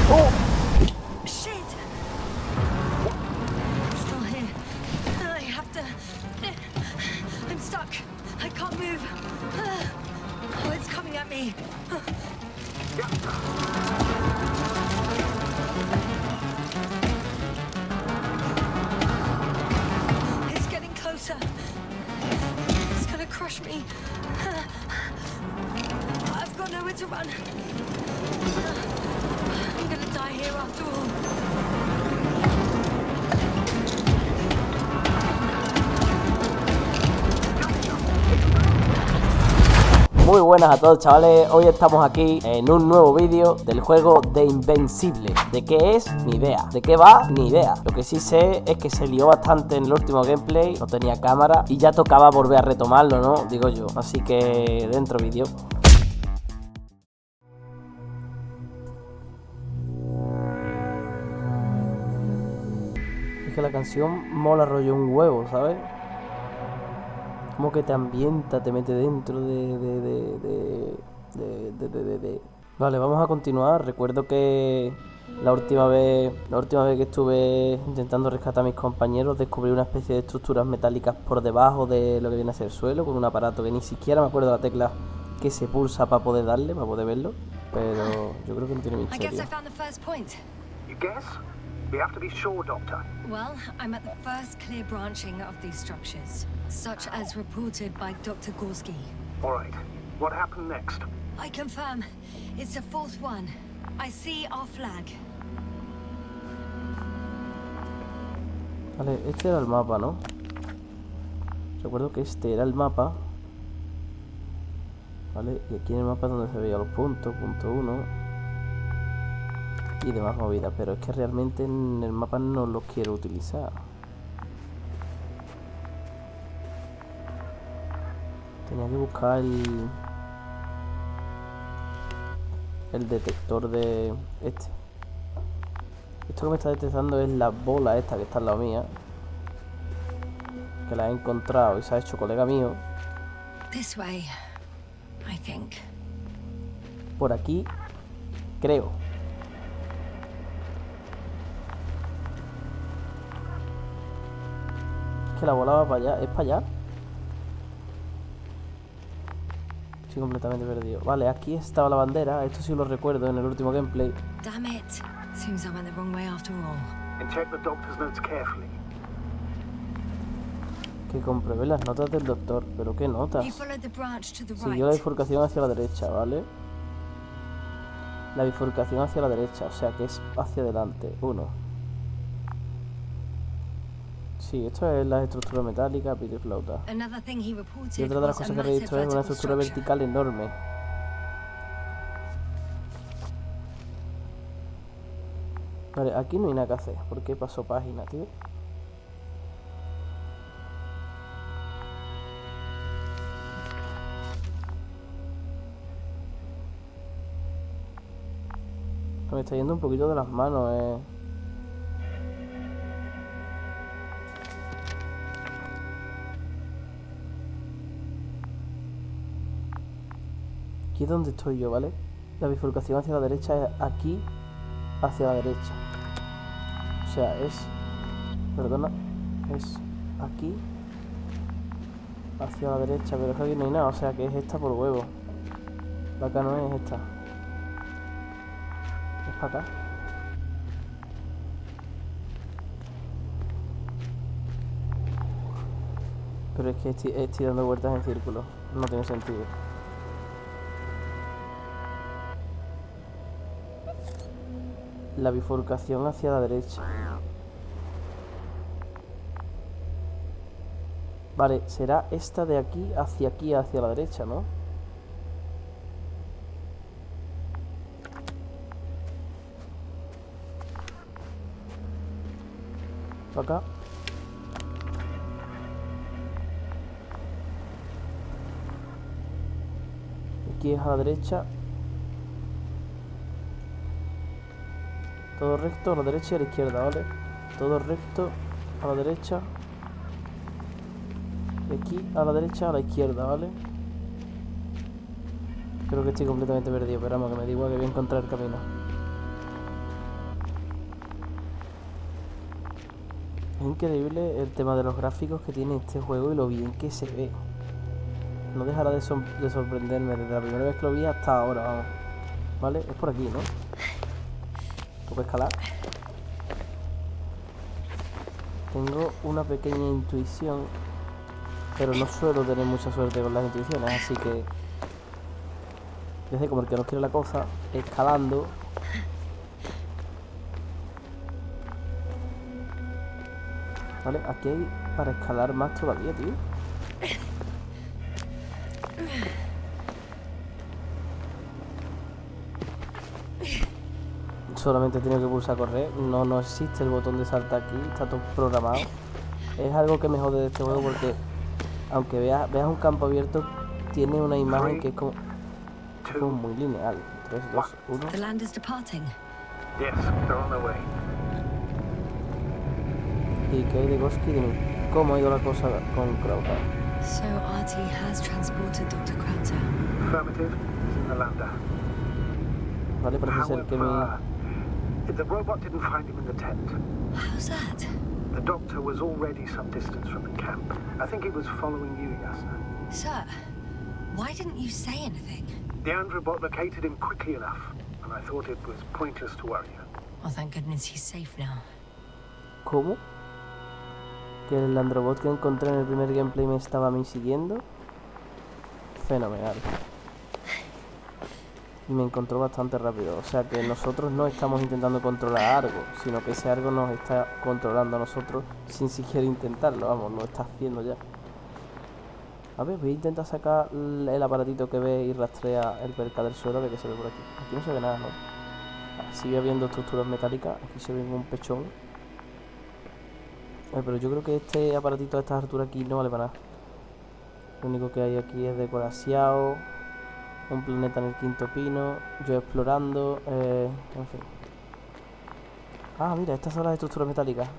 ¡Oh! Shit! I'm still here. I have to... I'm stuck. I can't move. Oh, it's coming at me. It's getting closer. It's gonna crush me. I've got nowhere to run. I'm gonna die here after all. Muy buenas a todos, chavales. Hoy estamos aquí en un nuevo vídeo del juego de Invincible. ¿De qué es? Ni idea. ¿De qué va? Ni idea. Lo que sí sé es que se lió bastante en el último gameplay, no tenía cámara y ya tocaba volver a retomarlo, ¿no? Digo yo. Así que dentro vídeo. Es que la canción mola rollo un huevo, ¿sabes? Como que te ambienta, te mete dentro de... Vale, vamos a continuar. Recuerdo que la última vez que estuve intentando rescatar a mis compañeros, descubrí una especie de estructuras metálicas por debajo de lo que viene a ser el suelo, con un aparato que ni siquiera me acuerdo la tecla que se pulsa para poder darle, para poder verlo. Pero yo creo que no tiene misterio. We have to be sure, Doctor. Well, I'm at the first clear branching of these structures, such as reported by Dr. Gorski. All right. What happened next? I confirm. It's the fourth one. I see our flag. Vale, este era el mapa, ¿no? Recuerdo que este era el mapa. Vale, y aquí en el mapa es donde se veían los puntos, punto 1 y demás movidas, pero es que realmente en el mapa no los quiero utilizar. Tenía que buscar el detector de este. Esto que me está detectando es la bola esta que está al lado mía, que la he encontrado y se ha hecho colega mío. This way, I think. Por aquí, creo. Que la bola va para allá, ¿es para allá? Estoy completamente perdido. Vale, aquí estaba la bandera, esto sí lo recuerdo en el último gameplay. Damn it. Seems I went the wrong way after all. And check the doctor's notes carefully. Que compruebe las notas del doctor, pero ¿qué notas? You followed the branch to the Siguió la right. bifurcación hacia la derecha, ¿vale? La bifurcación hacia la derecha, o sea que es hacia adelante. 1. Sí, esto es la estructura metálica, pito y flauta. Another thing he reported Y otra de las was a cosas que he massive visto es una vertical estructura structure. vertical enorme. Vale, aquí no hay nada que hacer. ¿Por qué pasó página, tío? Me está yendo un poquito de las manos, Aquí es donde estoy yo, ¿vale? La bifurcación hacia la derecha es aquí, hacia la derecha. O sea, es... Perdona. Es aquí, hacia la derecha, pero es que aquí no hay nada. O sea, que es esta por huevo. La acá no es esta. Es para acá. Pero es que estoy dando vueltas en círculo. No tiene sentido. La bifurcación hacia la derecha. Vale, será esta de aquí, hacia la derecha, ¿no? Para acá. Aquí es a la derecha. Todo recto a la derecha y a la izquierda, ¿vale? Todo recto a la derecha. Y aquí a la derecha, a la izquierda, ¿vale? Creo que estoy completamente perdido, pero vamos, que me da igual, que voy a encontrar el camino. Es increíble el tema de los gráficos que tiene este juego y lo bien que se ve. No dejará de sorprenderme desde la primera vez que lo vi hasta ahora, vamos. Vale, es por aquí, ¿no? Tengo que escalar. Tengo una pequeña intuición, pero no suelo tener mucha suerte con las intuiciones, así que desde como el que no quiere la cosa, escalando. Vale, aquí hay para escalar más todavía, tío. Solamente he tenido que pulsar correr. No existe el botón de saltar aquí, está todo programado. Es algo que me jode de este juego porque aunque veas un campo abierto, tiene una imagen que es como muy lineal. 3, 2, 1. The land is departing. Yes, they're on their way. ¿Y qué hay de Goski de mí? ¿Cómo ha ido la cosa con Krauta? So Artie has transported Dr. Krauter. Affirmative, he's in the lander. Vale, parece ser que The robot didn't find him in the tent. How's that? The doctor was already some distance from the camp. I think he was following you, Yasna. Sir, why didn't you say anything? The androbot located him quickly enough, and I thought it was pointless to worry you. Well, thank goodness he's safe now. ¿Cómo? ¿Que el androbot que encontré en el primer gameplay me estaba a mí siguiendo? Fenomenal. Y me encontró bastante rápido. O sea que nosotros no estamos intentando controlar algo, sino que ese algo nos está controlando a nosotros sin siquiera intentarlo. Vamos, lo está haciendo ya. A ver, voy a intentar sacar el aparatito que ve y rastrea el perca del suelo, a ver qué se ve por aquí. Aquí no se ve nada, ¿no? Sigue habiendo estructuras metálicas. Aquí se ve un pechón. Pero yo creo que este aparatito a estas alturas aquí no vale para nada. Lo único que hay aquí es decoración, un planeta en el quinto pino, yo explorando, en fin. Ah, mira, estas son las estructuras metálicas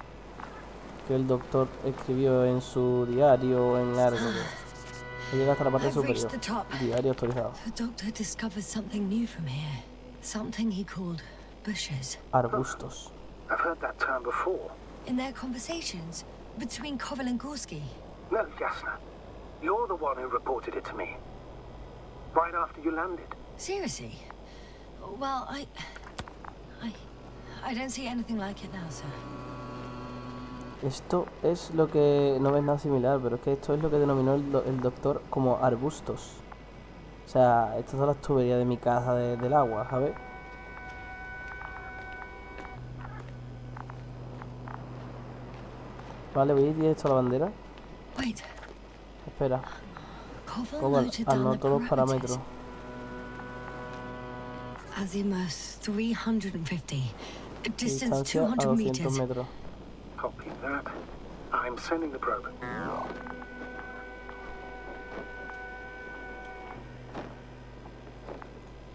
que el doctor escribió en su diario o en algo. Llega hasta la parte superior. Diario actualizado. The doctor discovered something new from here. Something he called bushes. Arbustos. I've heard that term before. In their conversations between Koval and Gorski. No, Yasna. You're the one who reported it to me. Right after you landed. Seriously? Well, I don't see anything like it now, sir. Esto es lo que no ves nada similar, pero es que esto es lo que denominó el doctor como arbustos. O sea, estas son las tuberías de mi casa del agua, ¿sabes? Vale, voy a ir directo a la bandera. Wait. Espera. Koval Anoto los parámetros. Azimuth 350. Distance Distancia a 200 200 meters. metros. Copy that. I'm sending the probe.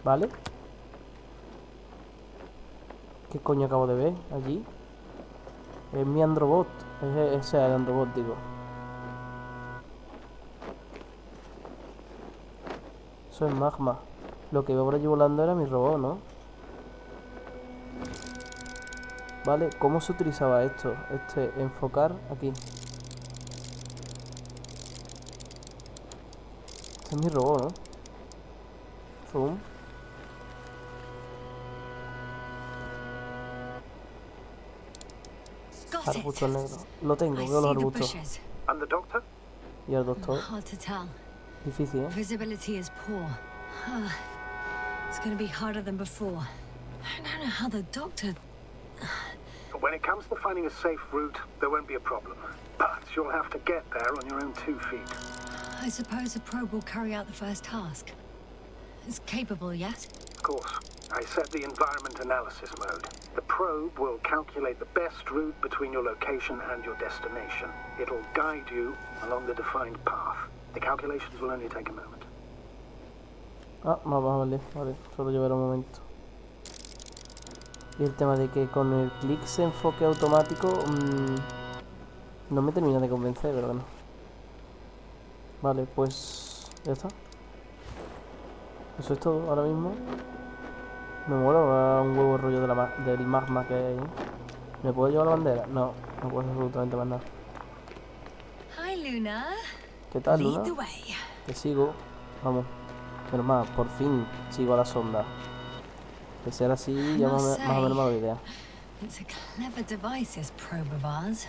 ¿Vale? ¿Qué coño acabo de ver allí? Es mi androbot. Ese es el androbot, digo. Eso es magma. Lo que iba por allí volando era mi robot, ¿no? Vale, ¿cómo se utilizaba esto? Enfocar aquí. Este es mi robot, ¿no? Zoom. Arbustos negros. Lo tengo, veo los arbustos. And the doctor? Y el doctor. Hard to tell. Difícil, ¿eh? Visibility is poor. It's going to be harder than before. I don't know how the doctor... When it comes to finding a safe route, there won't be a problem. But you'll have to get there on your own 2 feet. I suppose a probe will carry out the first task. It's capable, yes? Of course. I set the environment analysis mode. The probe will calculate the best route between your location and your destination. It'll guide you along the defined path. The calculations will only take a moment. Ah, vale, solo llevará un momento. Y el tema de que con el clic se enfoque automático no me termina de convencer, pero bueno. Vale, pues ya está. Eso es todo ahora mismo. Me mola un huevo rollo del magma que hay ahí. ¿Me puedo llevar la bandera? No. No puedo hacer absolutamente más nada. Hi, Luna. ¿Qué tal, Lead Luna? the way. Te sigo. Vamos. Pero más, por fin sigo a la sonda. De ser así, ya más o menos me hago idea. It's a clever device, this probe of ours.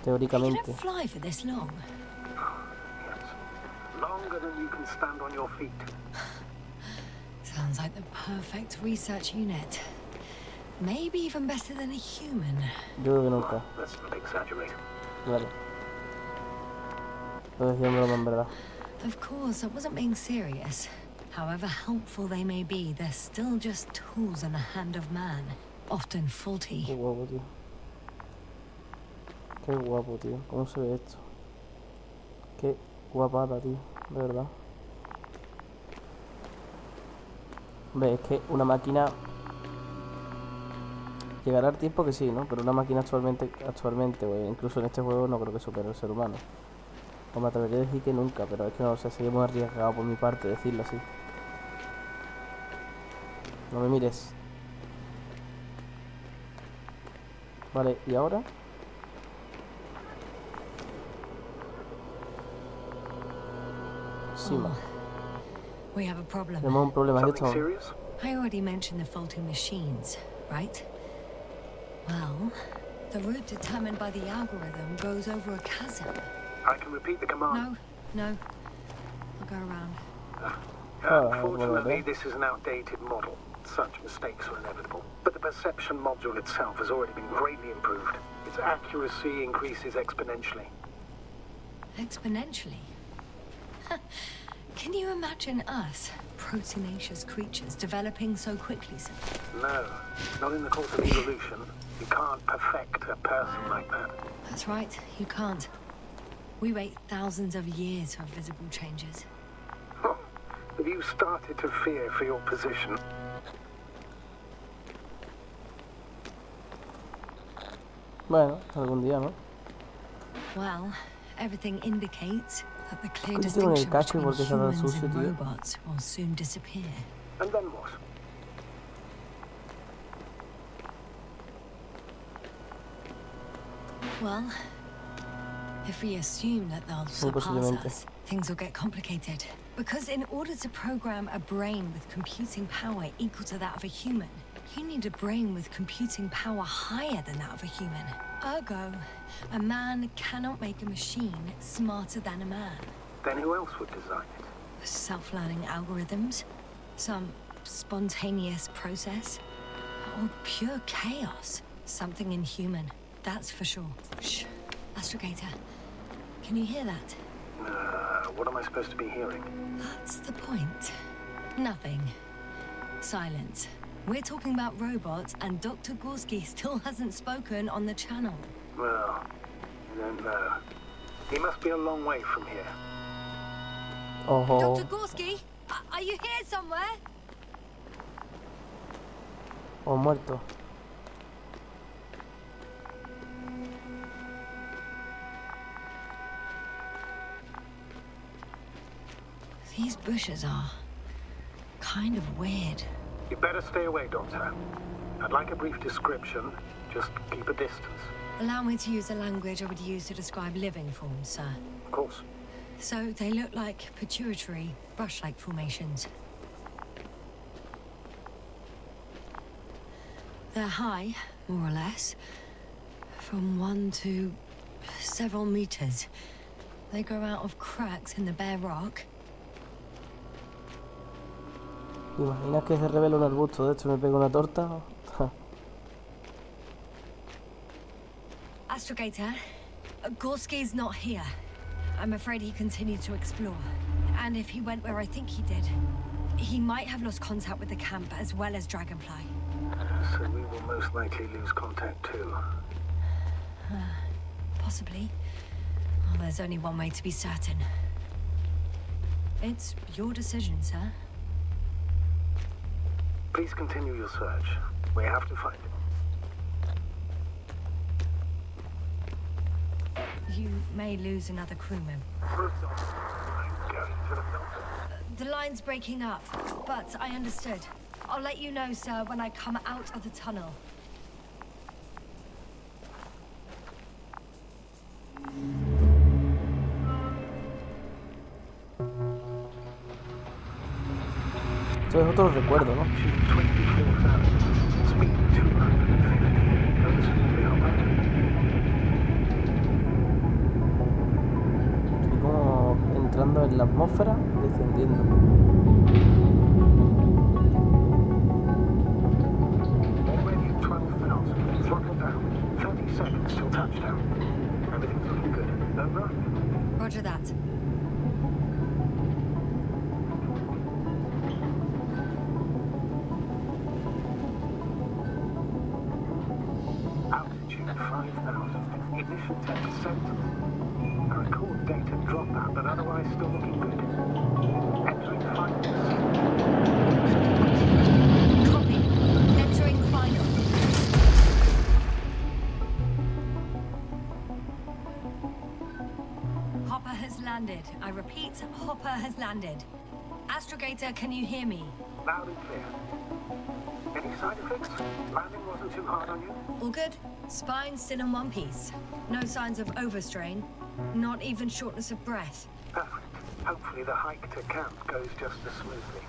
Can Teóricamente. it fly for this long? Yes. Longer than you can stand on your feet. Sounds like the perfect research unit. Maybe even better than a human. Yo creo que nunca. Let's not exaggerate. Vale. Lo decía en broma, en verdad. Of course, I wasn't being serious. However helpful they may be, they're still just tools in the hand of man, often Qué faulty. guapo, tío. Qué guapo, tío. ¿Cómo se ve esto? Qué guapada, tío. De verdad. Ve, es que una máquina... Llegará el tiempo que sí, ¿no? Pero una máquina actualmente o incluso en este juego, no creo que supere al ser humano. O me atrevería a decir que nunca, pero es que no sé, sería muy arriesgado por mi parte decirlo así. No me mires. Vale, ¿y ahora? Sí, Oh, we have a problem. tenemos un problema. Aquí Something estamos. serious? I already mentioned the faulty machines, right? Well, the route determined by the algorithm goes over a chasm. I can repeat the command. No. I'll go around. Unfortunately, this is an outdated model. Such mistakes are inevitable. But the perception module itself has already been greatly improved. Its accuracy increases exponentially. Exponentially. Can you imagine us, proteinaceous creatures, developing so quickly, sir? No, not in the course of evolution. You can't perfect a person like that. That's right, you can't. We wait thousands of years for visible changes. Have you started to fear for your position? Bueno, algún día, ¿no? Well, everything indicates that the clear ¿Por qué tengo en el distinction casco y between por qué está tan humans sucio, and tío? robots will soon disappear. And then what? Well, if we assume that they'll surpass posiblemente. us, things will get complicated. Because in order to program a brain with computing power equal to that of a human, you need a brain with computing power higher than that of a human. Ergo, a man cannot make a machine smarter than a man. Then who else would design it? Self-learning algorithms, some spontaneous process, or pure chaos. Something inhuman, that's for sure. Shh, Astrogator, can you hear that? What am I supposed to be hearing? That's the point. Nothing. Silence. We're talking about robots, and Dr. Gorski still hasn't spoken on the channel. Well, I don't know. He must be a long way from here. Ojo. Dr. Gorski, are you here somewhere? O muerto. These bushes are kind of weird. You better stay away, Doctor. I'd like a brief description. Just keep a distance. Allow me to use the language I would use to describe living forms, sir. Of course. So they look like pituitary, brush-like formations. They're high, more or less, from 1 to several meters. They grow out of cracks in the bare rock. ¿Te imaginas que se revela un arbusto de esto y me pega una torta? Astrogator, Gorski's not here. I'm afraid he continued to explore. And if he went where I think he did, he might have lost contact with the camp as well as Dragonfly. So we will most likely lose contact too. Possibly. Well, there's only one way to be certain. It's your decision, sir. Please continue your search. We have to find him. You may lose another crewman. I'm going to the filter. The line's breaking up, but I understood. I'll let you know, sir, when I come out of the tunnel. Esto es otro recuerdo, ¿no? Altitude 24,000. Speed 250. Noticeably hot. Estoy como entrando en la atmósfera, descendiendo. Already at 12,000. Throttle down. 30 seconds till touchdown. Everything's looking good. Over? Roger that. Altitude 5,000. Ignition 10%. I record data dropout, but otherwise still looking good. Entering final descent. Copy. Entering final. Hopper has landed. I repeat, Hopper has landed. Astrogator, can you hear me? Loud and clear. Any side effects? Landing wasn't too hard on you? All good? Spine still in one piece. No signs of overstrain. Not even shortness of breath. Perfect. Hopefully the hike to camp goes just as smoothly.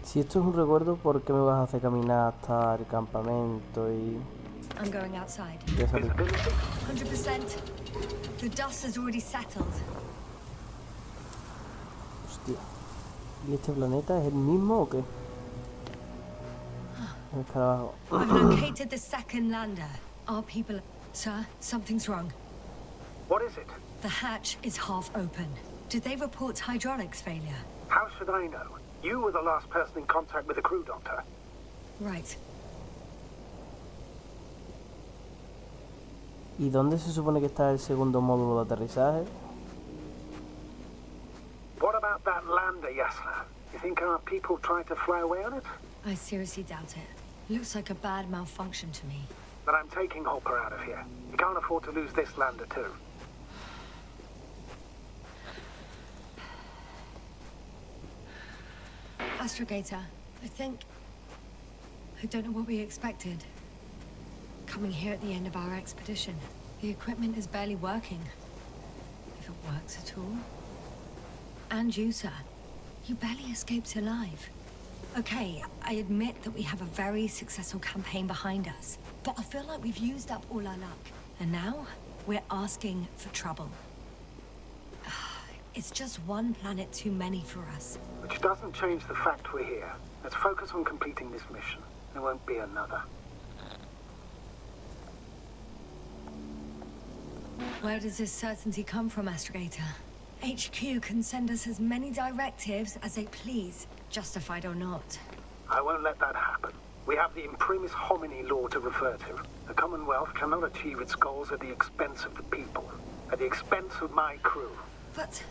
Si esto es un recuerdo, ¿por qué me vas a hacer caminar hasta el campamento y I'm going outside. ya salir? Visibility? 100%. The dust has already settled. Hostia. ¿Y este planeta es el mismo o qué? El escarabajo. I've located the second lander. Our people... Sir, something's wrong. What is it? The hatch is half open. Did they report hydraulics failure? How should I know? You were the last person in contact with the crew, Doctor. Right. ¿Y dónde se supone que está el segundo módulo de aterrizaje? What about that lander, Yasna? You think our people tried to fly away on it? I seriously doubt it. Looks like a bad malfunction to me. But I'm taking Hopper out of here. You can't afford to lose this lander too. Astrogator, I don't know what we expected. Coming here at the end of our expedition. The equipment is barely working. If it works at all. And you, sir. You barely escaped alive. Okay, I admit that we have a very successful campaign behind us. But I feel like we've used up all our luck. And now, we're asking for trouble. It's just one planet too many for us. Which doesn't change the fact we're here. Let's focus on completing this mission. There won't be another. Where does this certainty come from, Astrogator? HQ can send us as many directives as they please, justified or not. I won't let that happen. We have the imprimis homini law to refer to. The Commonwealth cannot achieve its goals at the expense of the people. At the expense of my crew. But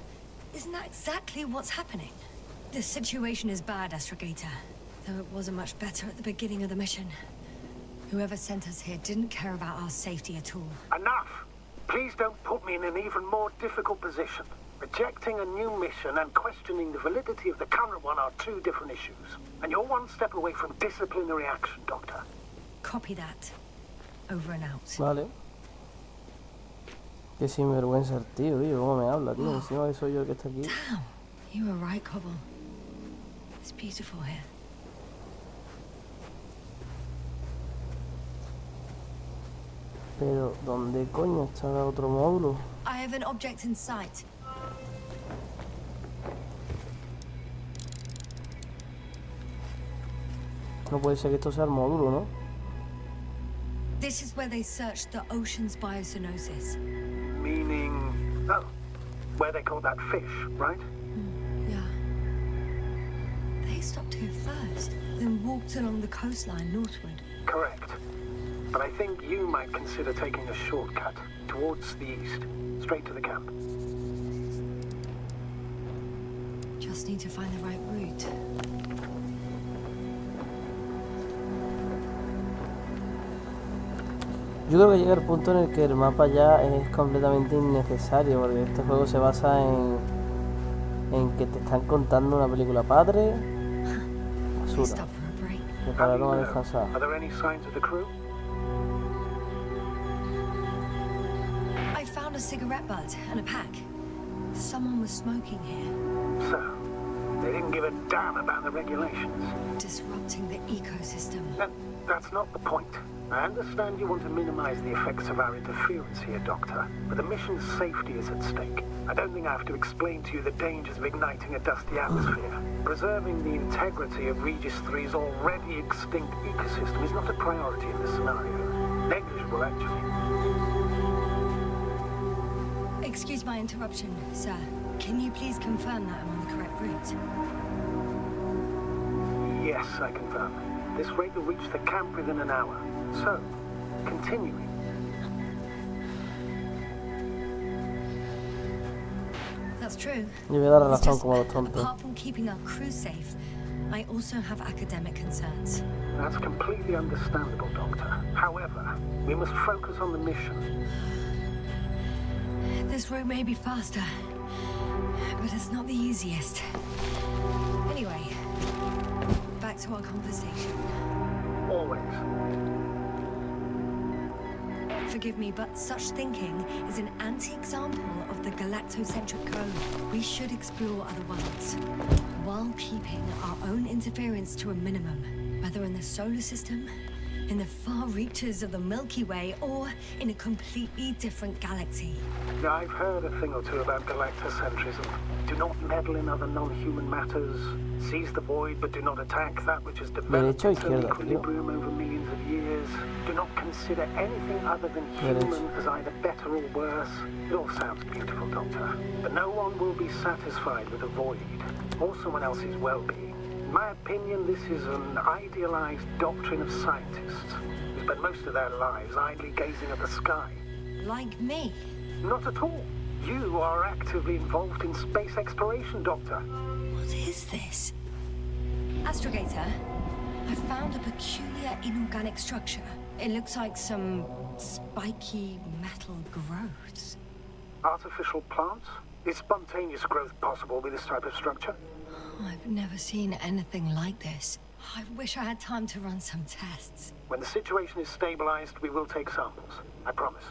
isn't that exactly what's happening? The situation is bad, Astrogator. Though it wasn't much better at the beginning of the mission. Whoever sent us here didn't care about our safety at all. Enough! Please don't put me in an even more difficult position. Rejecting a new mission and questioning the validity of the current one are two different issues. And you're one step away from disciplinary action, Doctor. Copy that. Over and out. Vale. Qué sinvergüenza el tío, cómo me habla, tío. Encima que soy yo el que está aquí. Damn, you were right, Cobble. It's beautiful here. Pero, ¿dónde coño está el otro módulo? I have an object in sight. No puede ser que esto sea el módulo, ¿no? This is where they searched the ocean's biocenosis. Meaning... oh, where they caught that fish, right? Yeah. They stopped here first, then walked along the coastline northward. Correct. But I think you might consider taking a shortcut towards the east, straight to the camp. Just need to find the right route. Yo creo que llega el punto en el que el mapa ya es completamente innecesario, porque este juego se basa en que te están contando una película padre, basura. Stop for a break. Prepararon a descansar. Are there any signs of the crew? found a cigarette butt and a pack. Someone was smoking here. So, they didn't give a damn about the regulations. Disrupting the ecosystem. That's not the point. I understand you want to minimize the effects of our interference here, Doctor, but the mission's safety is at stake. I don't think I have to explain to you the dangers of igniting a dusty atmosphere. Preserving the integrity of Regis III's already extinct ecosystem is not a priority in this scenario. Negligible, actually. Excuse my interruption, sir. Can you please confirm that I'm on the correct route? Yes, I confirm. This rate will reach the camp within an hour. So, continuing. That's true. Y voy a dar la It's razón just, como los tontos. apart from keeping our crew safe, I also have academic concerns. That's completely understandable, Doctor. However, we must focus on the mission. This route may be faster, but it's not the easiest. Anyway, back to our conversation. Always. Forgive me, but such thinking is an anti-example of the galactocentric code. We should explore other worlds, while keeping our own interference to a minimum, whether in the solar system, in the far reaches of the Milky Way, or in a completely different galaxy. Now, I've heard a thing or two about galactocentrism. Do not meddle in other non-human matters. Seize the void, but do not attack that which has developed Derecho, its own izquierda, tío. equilibrium over millions of years. Do not consider anything other than human Derecho. as either better or worse. It all sounds beautiful, Doctor. But no one will be satisfied with a void, or someone else's well-being. In my opinion, this is an idealized doctrine of scientists who spend most of their lives idly gazing at the sky. Like me. Not at all. You are actively involved in space exploration, Doctor. What is this? Astrogator, I found a peculiar inorganic structure. It looks like some spiky metal growths. Artificial plants? Is spontaneous growth possible with this type of structure? I've never seen anything like this. I wish I had time to run some tests. When the situation is stabilized, we will take samples. I promise.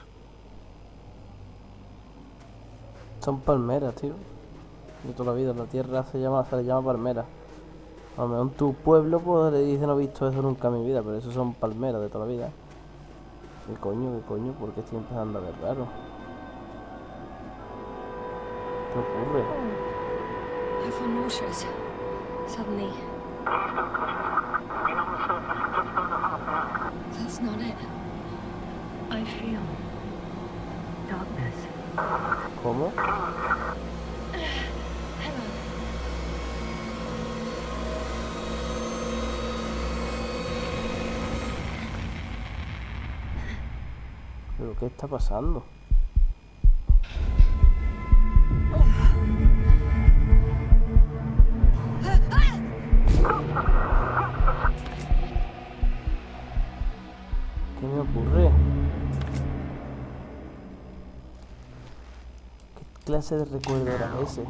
Son palmeras, tío. De toda la vida. La tierra se le llama palmera. A lo mejor en tu pueblo pues le dicen no he visto eso nunca en mi vida, pero eso son palmeras de toda la vida. ¿Qué coño? ¿Por qué estoy empezando a ver raro? ¿Qué ocurre? I feel nauseous. Suddenly. That's not it. I feel darkness. ¿Cómo? Hang on. ¿Pero qué está pasando? ¿Qué me ocurre? ¿Qué clase de recuerdo era ese?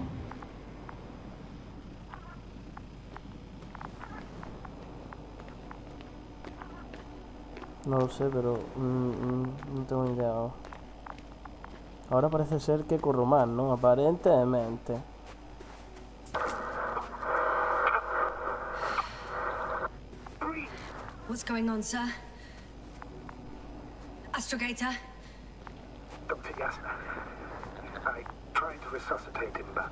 No lo sé, pero no tengo ni idea. Ahora parece ser que corro más, ¿no? Aparentemente. What's going on, sir? Astrogator? Dr. Yasna. I tried to resuscitate him, but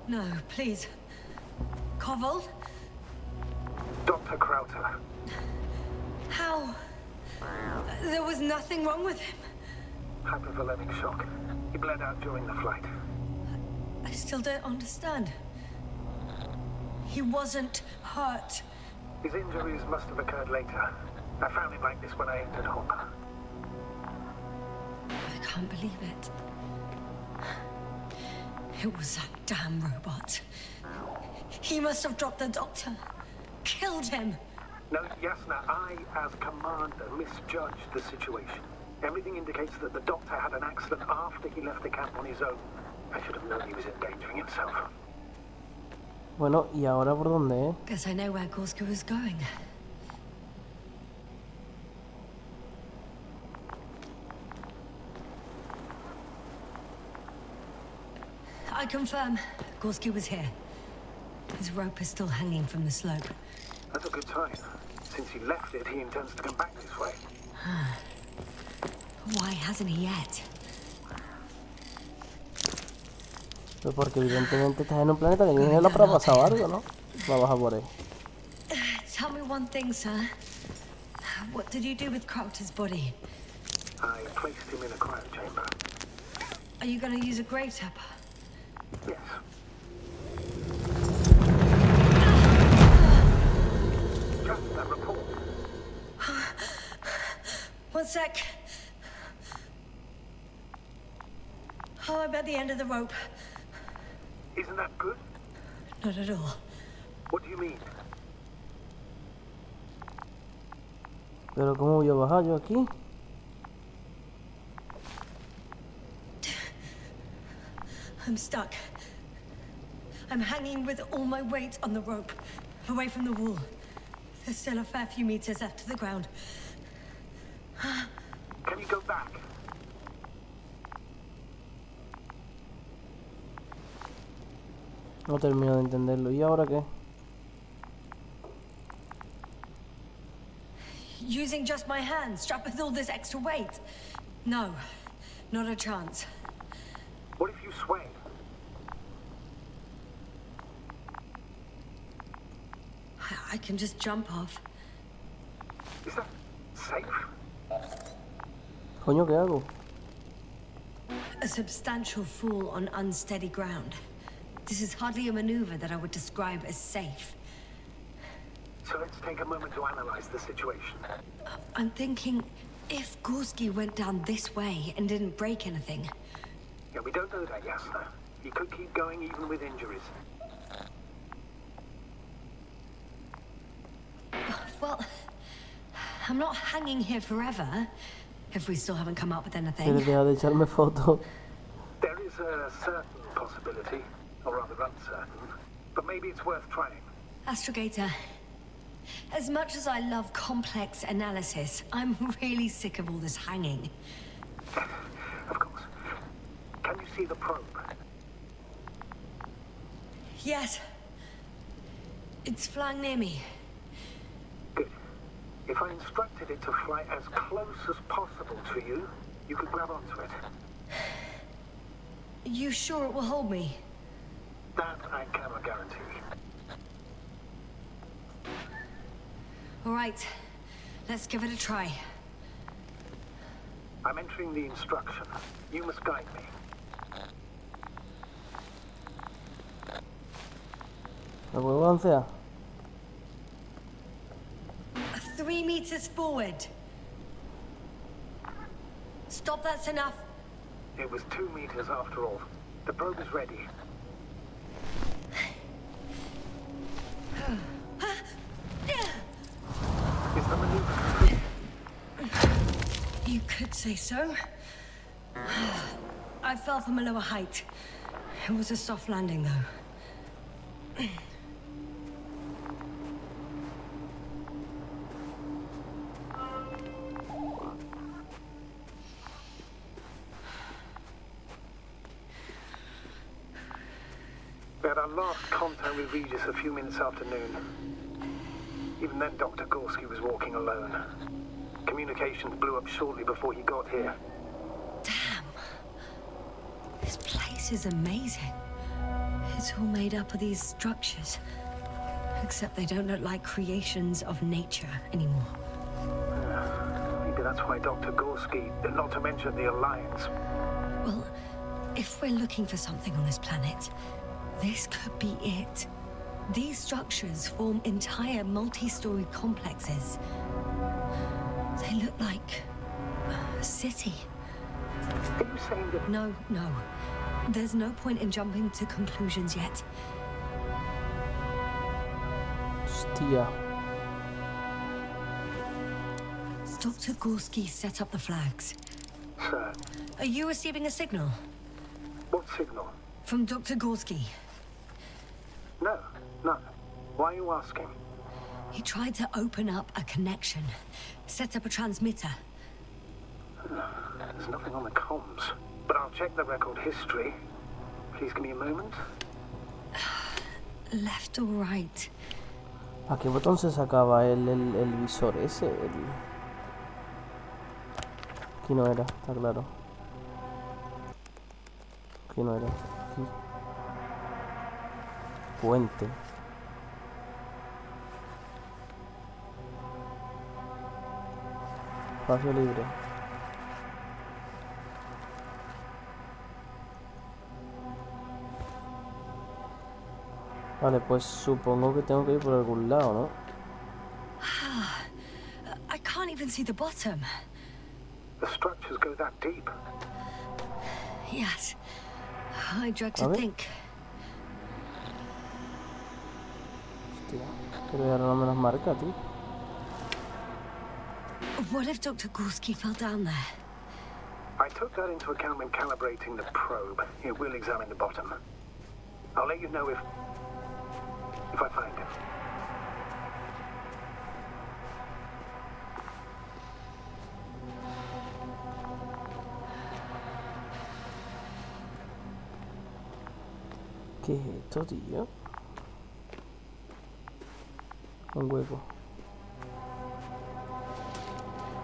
No, please. Koval? Dr. Krauter. How? There was nothing wrong with him. Hypervolemic shock. He bled out during the flight. I still don't understand. He wasn't hurt. His injuries must have occurred later. I found him like this when I entered home. I can't believe it. It was that damn robot. He must have dropped the doctor. Killed him. No, Yasna, I, as commander, misjudged the situation. Everything indicates that the doctor had an accident after he left the camp on his own. I should have known he was endangering himself. Bueno, ¿y ahora por dónde, eh? Guess I know where Gorska was going. confirm. Gorski was here. His rope is still hanging from the slope. That's a good sign. Since he left it, he intends to come back this way. Why hasn't he yet? Pues porque evidentemente estás en un planeta que ni le habrá pasado algo, ¿no? Vamos a por él. Tell me one thing, sir. What did you do with Crofter's body? I placed him in a cryo chamber. Are you going to use a grave tapper? Yes. Just that report. One sec. Oh, I'm at the end of the rope. Isn't that good? Not at all. What do you mean? Pero ¿cómo voy a bajar yo aquí? I'm stuck. I'm hanging with all my weight on the rope, away from the wall. There's still a fair few meters left to the ground. Can you go back? No termino de entenderlo. ¿Y ahora qué? Using just my hands, strapped with all this extra weight? No, not a chance. What if you sway? I can just jump off. Is that safe? Coño, ¿qué hago? A substantial fall on unsteady ground. This is hardly a maneuver that I would describe as safe. So let's take a moment to analyze the situation. I'm thinking, if Gorski went down this way and didn't break anything... Yeah, we don't know that, Yasna. He could keep going even with injuries. Well, I'm not hanging here forever, if we still haven't come up with ¿Quieres anything. dejar de echarme fotos? There is a certain possibility, or rather uncertain, but maybe it's worth trying. Astrogator, as much as I love complex analysis, I'm really sick of all this hanging. Of course. Can you see the probe? Yes. It's flying near me. Good. If I instructed it to fly as close as possible to you, you could grab onto it. You sure it will hold me? That I cannot guarantee. All right. Let's give it a try. I'm entering the instruction. You must guide me. ¿Me puedo balancear? 3 meters forward. Stop, that's enough. It was 2 meters after all. The probe is ready. Is the maneuver complete? You could say so. I fell from a lower height. It was a soft landing, though. We had our last contact with Regis a few minutes after noon. Even then, Dr. Gorski was walking alone. Communications blew up shortly before he got here. Damn. This place is amazing. It's all made up of these structures. Except they don't look like creations of nature anymore. Maybe that's why Dr. Gorski, not to mention the Alliance. Well, if we're looking for something on this planet, this could be it. These structures form entire multi-story complexes. They look like a city. Are you saying that... No. There's no point in jumping to conclusions yet. Hostia. Dr. Gorski set up the flags. Sir, Are you receiving a signal? what signal? From Dr. Gorski. No, none. Why are you asking? He tried to open up a connection, set up a transmitter. There's nothing on the comms, but I'll check the record history. Please give me a moment. Left or right? ¿A qué botón se sacaba el visor ese? Aquí no era, está claro. Aquí no era. Aquí. Puente. Espacio libre. Vale, pues supongo que tengo que ir por algún lado, ¿no? I can't even see the bottom. The structures go that deep. Yes. I dread to think. Hostia, pero ahora no me las marca, tío. What if Dr. Gorski fell down there? I took that into account when calibrating the probe. It will examine the bottom. I'll let you know if I find him. ¿Qué es esto, tío? Un hueco.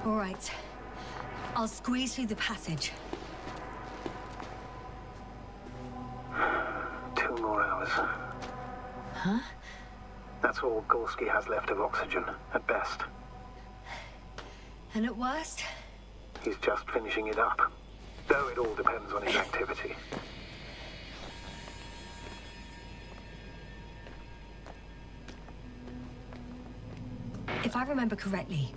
All right. I'll squeeze through the passage. 2 more hours. Huh? That's all Gorski has left of oxygen, at best. And at worst? He's just finishing it up. Though it all depends on his activity. If I remember correctly,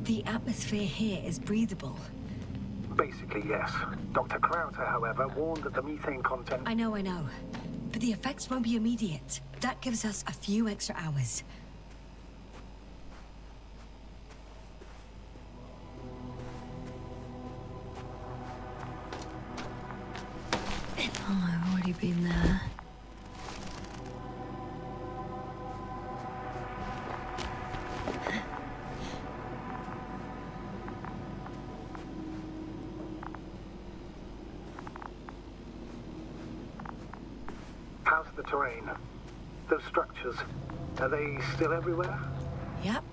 the atmosphere here is breathable. Basically, yes. Dr. Krauter, however, warned that the methane content... I know. But the effects won't be immediate. That gives us a few extra hours. Oh, I've already been there. How's the terrain? Those structures, are they still everywhere? Yep.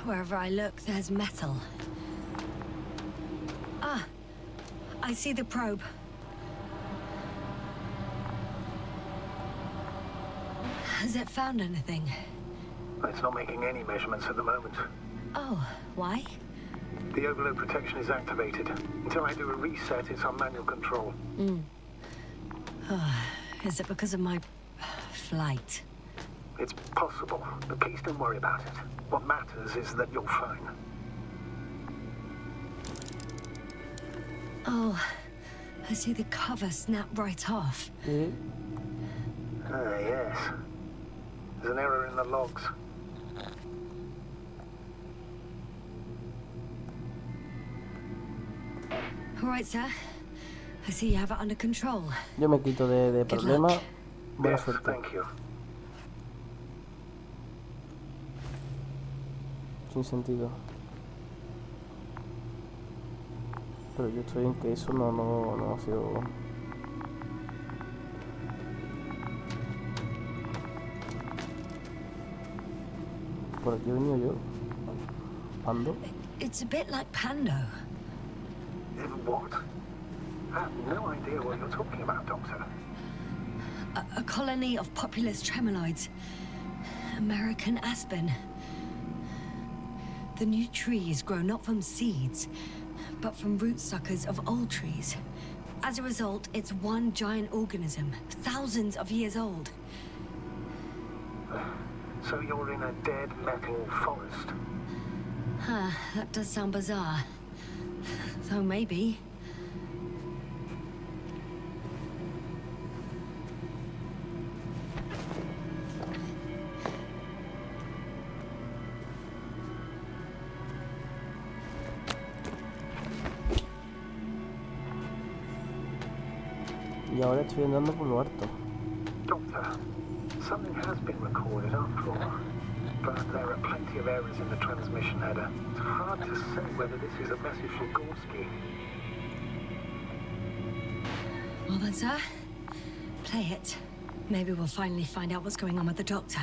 Wherever I look, there's metal. Ah, I see the probe. Has it found anything? It's not making any measurements at the moment. Oh, why? The overload protection is activated. Until I do a reset, it's on manual control. Is it because of my flight? It's possible, but please don't worry about it. What matters is that you're fine. Oh, I see the cover snap right off. Ah, yes. There's an error in the logs. All right, sir. I see you have it under control. Yo me quito de Good problema. luck. Buena Yes, suerte. thank you. Sin sentido. Pero yo estoy en que eso no ha sido... Por aquí he venido yo. ¿Ando? It's a bit like Pando. What? I have no idea what you're talking about, Doctor. A colony of populous tremoloids. American aspen. The new trees grow not from seeds, but from rootsuckers of old trees. As a result, it's one giant organism, thousands of years old. So you're in a dead metal forest? Huh, that does sound bizarre. So maybe. Y ahora estoy andando por lo harto. Doctor, something has been recorded after all. But there are plenty of errors in the transmission header. It's hard to say whether this is a message from Gorski. Well then, sir, play it. Maybe we'll finally find out what's going on with the doctor.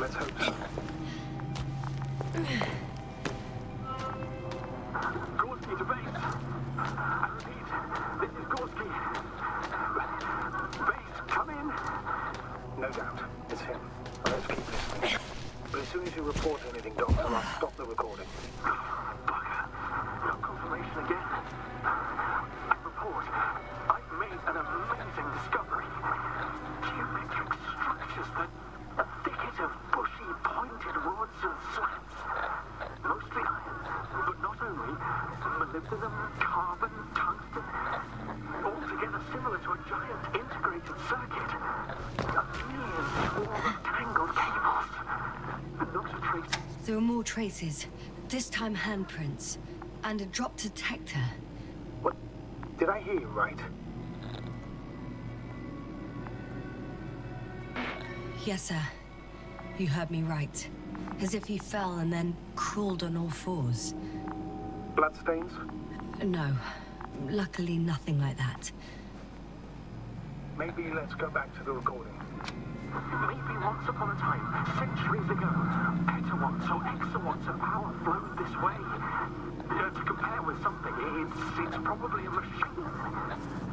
Let's hope so. Gorski to base. I repeat, this is Gorski. Base, come in. No doubt, it's him. Let's keep listening. But as soon as you report anything, Doctor, I'll stop the recording. Bugger. No confirmation again. I report. I've made an amazing discovery. Geometric structures that a thicket of bushy, pointed rods and slats. Mostly iron, but not only. Molybdenum, carbon, tungsten. Altogether similar to a giant integrated circuit. A million swarm of tangled cables. Not a trace. There are more traces. This time handprints. And a drop detector. What? Did I hear you right? Yes, sir. You heard me right. As if he fell and then crawled on all fours. Bloodstains? No. Luckily, nothing like that. Maybe let's go back to the recording. Maybe once upon a time, centuries ago, petawatts or exawatts of power flowed this way. To compare with something, it's probably a machine.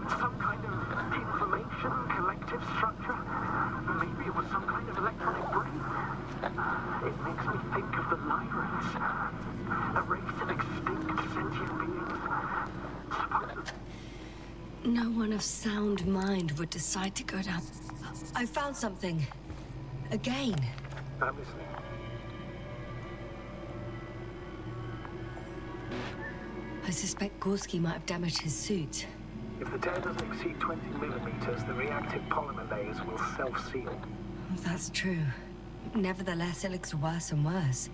Some kind of information collective structure. Maybe it was some kind of electronic brain. It makes me think of the Lyrans. A race of extinct sentient beings. Supposedly. No one of sound mind would decide to go down. I found something. Again. I'm listening. I suspect Gorski might have damaged his suit. If the tear doesn't exceed 20 millimeters, the reactive polymer layers will self-seal. That's true. Nevertheless, it looks worse and worse.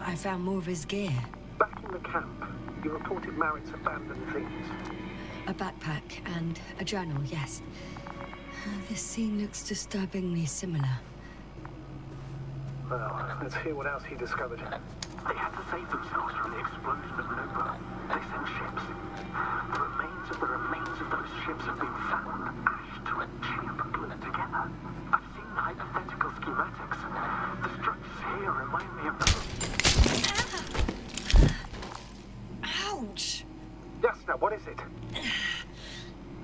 I found more of his gear. Back in the camp, you reported Marit's abandoned things. A backpack and a journal, yes. This scene looks disturbingly similar. Well, let's hear what else he discovered. They had to save themselves from the explosion of Nova. They sent ships. The remains of those ships have been found, ashed to a chip glued together. I've seen the hypothetical schematics. The structures here remind me of the... Ouch! Yasna, what is it?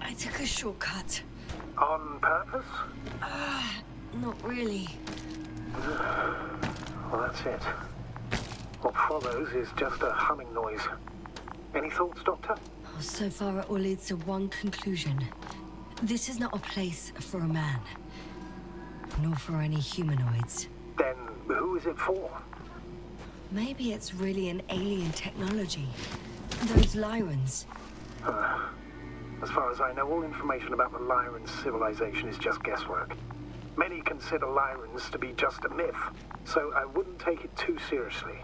I took a shortcut. On purpose? Not really. Well, that's it. What follows is just a humming noise. Any thoughts, Doctor? So far, it all leads to one conclusion. This is not a place for a man. Nor for any humanoids. Then who is it for? Maybe it's really an alien technology. Those Lyrans. As far as I know, all information about the Lyran civilization is just guesswork. Many consider Lyrans to be just a myth, so I wouldn't take it too seriously.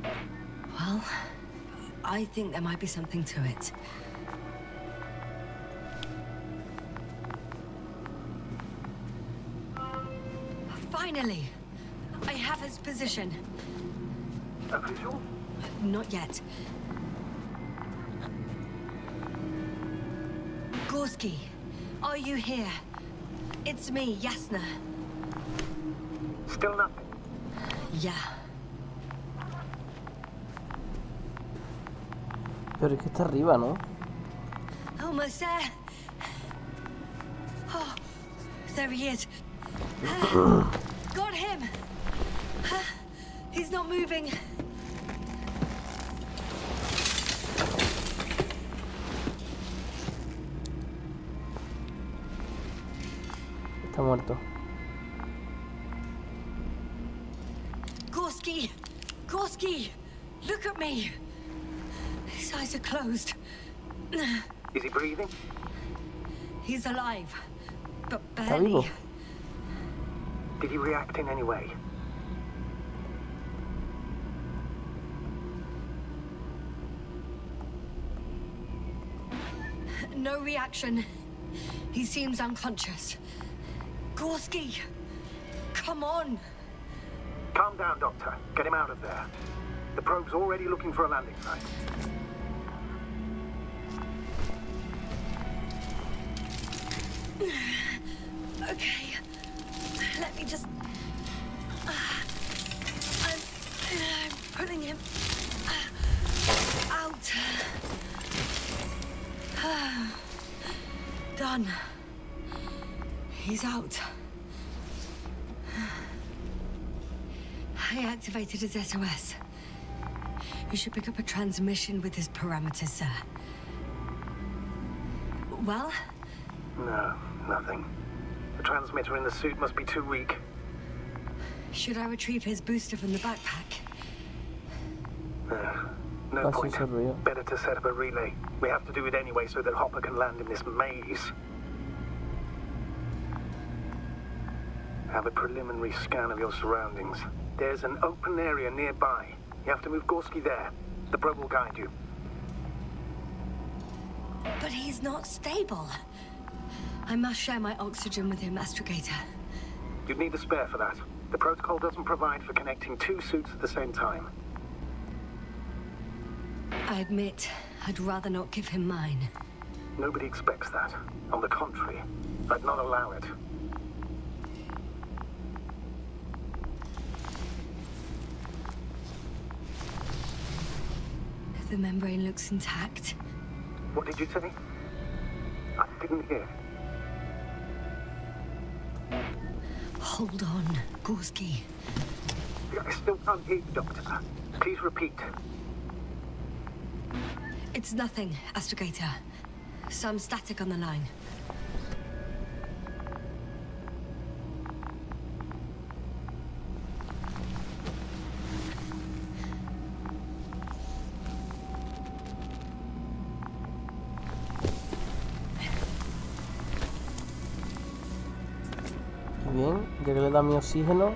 Well, I think there might be something to it. Finally! I have his position. A visual? Not yet. Gorski, are you here? It's me, Yasna. Still nothing. Yeah. Pero es que está arriba, ¿no? Almost there. Oh, there he is. Got him. He's not moving. Está muerto. Gorski! Gorski! Look at me! His eyes are closed. Is he breathing? He's alive, but Está vivo. barely. Did he react in any way? No reaction. He seems unconscious. Gorski! Come on! Calm down, Doctor. Get him out of there. The probe's already looking for a landing site. Okay. Let me just... I'm putting him out. Done. He's out. I activated his SOS. You should pick up a transmission with his parameters, sir. Well? No, nothing. The transmitter in the suit must be too weak. Should I retrieve his booster from the backpack? No That's point. so real. Better to set up a relay. We have to do it anyway so that Hopper can land in this maze. Have a preliminary scan of your surroundings. There's an open area nearby. You have to move Gorski there. The probe will guide you. But he's not stable. I must share my oxygen with him, Astrogator. You'd need a spare for that. The protocol doesn't provide for connecting two suits at the same time. I admit, I'd rather not give him mine. Nobody expects that. On the contrary, I'd not allow it. The membrane looks intact. What did you say? I didn't hear. Hold on, Gorski. I still can't hear you, Doctor. Please repeat. It's nothing, Astrogator. Some static on the line. Bien, ya que le da mi oxígeno.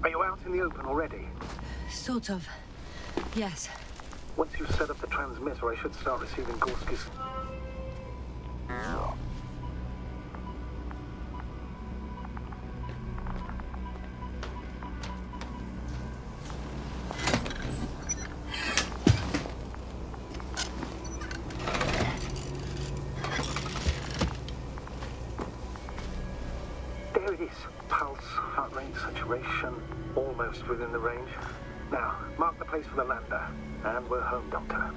Are you out in the open already? Sort of. Yes. Once you've set up the transmitter, I should start receiving Gorski's... There it is. Pulse, heart rate, saturation, almost within the range. Now, mark the place for the lander. And we're home, Doctor.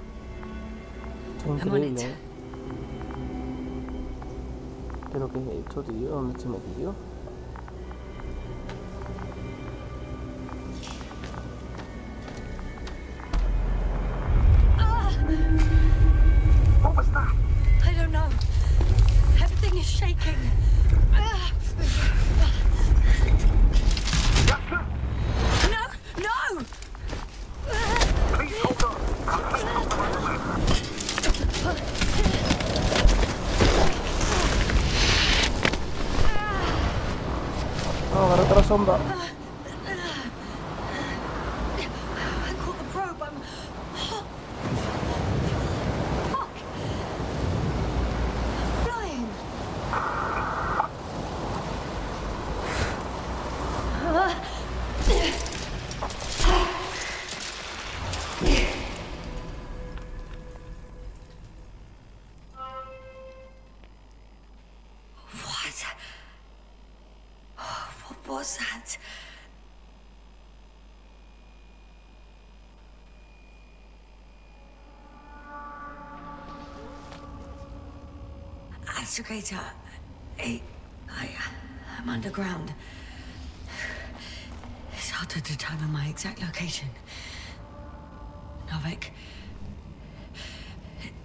Esto es I'm on increíble, it. ¿eh? ¿Pero qué es esto, tío? ¿Dónde estoy metido? What was that? I don't know. Everything is shaking. Yasna! No! No! Please hold on. No, agárrate la sombra. I caught the probe. I'm... Fuck! I'm flying. What was that? Astrogator, I'm underground. It's hard to determine my exact location. Novik,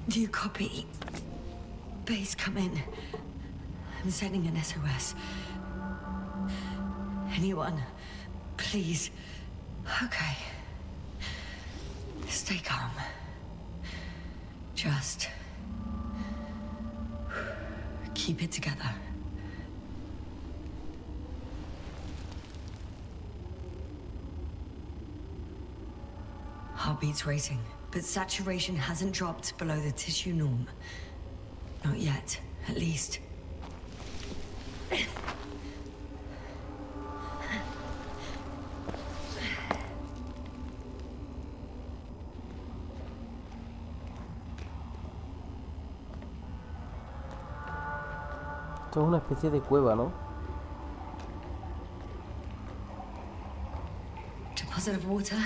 do you copy? Base, come in. I'm sending an SOS. Anyone, please. Okay. Stay calm. Just keep it together. heartbeat's racing, but saturation hasn't dropped below the tissue norm. Not yet, at least. Esto es una especie de cueva, ¿no? Deposit of water,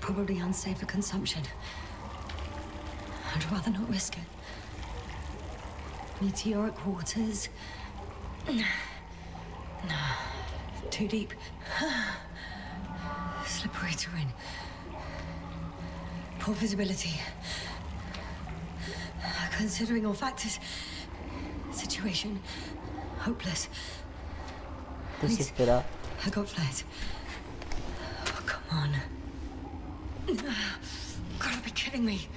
probably unsafe for consumption. I'd rather not risk it. Meteoric waters. No, too deep. Slippery terrain. Poor visibility. Considering all factors, situation hopeless. Desesperado. I got flares. Oh, come on. Gotta be kidding me.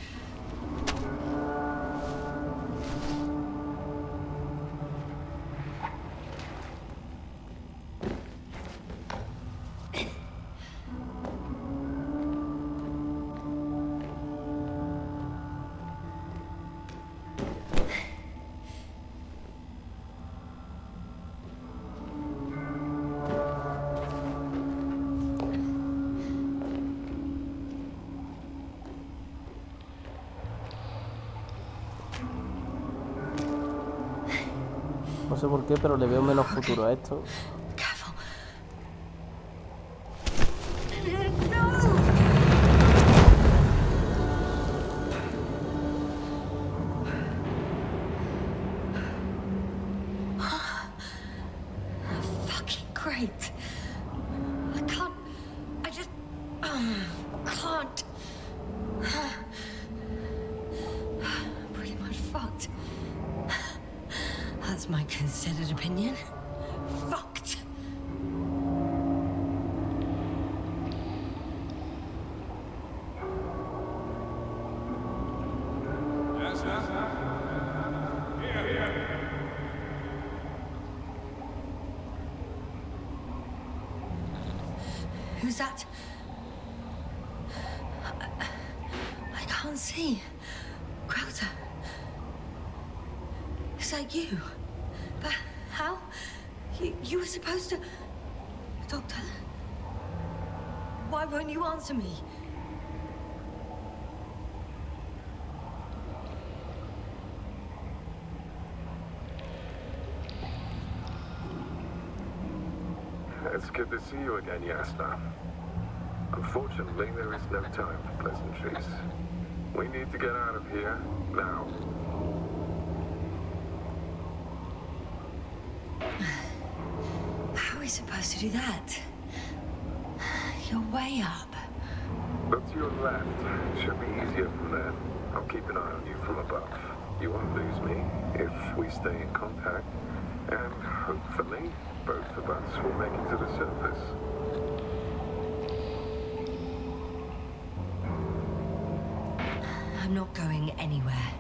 No sé por qué, pero le veo menos futuro a esto. Careful. Fucking great. I can't. I just can't. Pretty much fucked. That's my considered opinion. Fucked. Who's that? I can't see. Crowder. Is that you? But how? You were supposed to... Doctor? Why won't you answer me? It's good to see you again, Yasna. Unfortunately, there is no time for pleasantries. We need to get out of here now. How are we supposed to do that? You're way up. Look to your left. Should be easier from there. I'll keep an eye on you from above. You won't lose me if we stay in contact. And hopefully, both of us will make it to the surface. I'm not going anywhere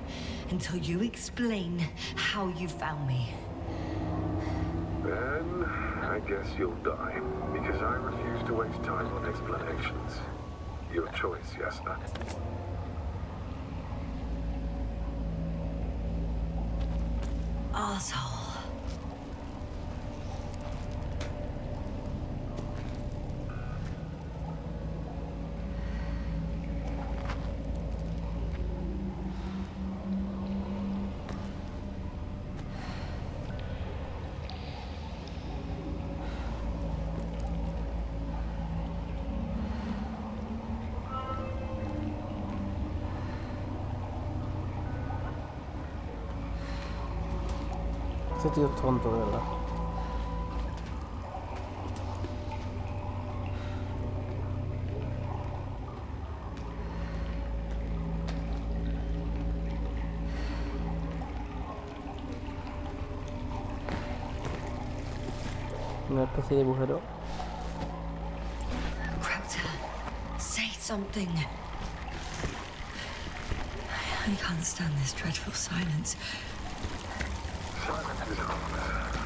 until you explain how you found me. Then, I guess you'll die, because I refuse to waste time on explanations. Your choice, Yasna. Arsehole. Este tío es tonto, de verdad. Una especie de agujero. Crowder, say something. I can't stand this dreadful silence. Silence is harmless.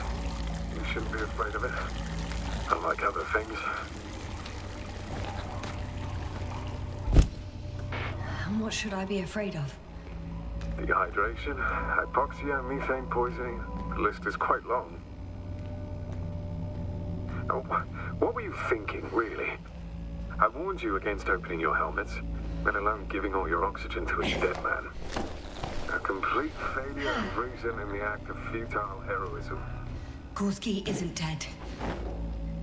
You shouldn't be afraid of it. Unlike other things. And what should I be afraid of? Dehydration, hypoxia, methane poisoning. The list is quite long. Oh, what were you thinking, really? I warned you against opening your helmets, let alone giving all your oxygen to a dead man. A complete failure of reason in the act of futile heroism. Gorski isn't dead.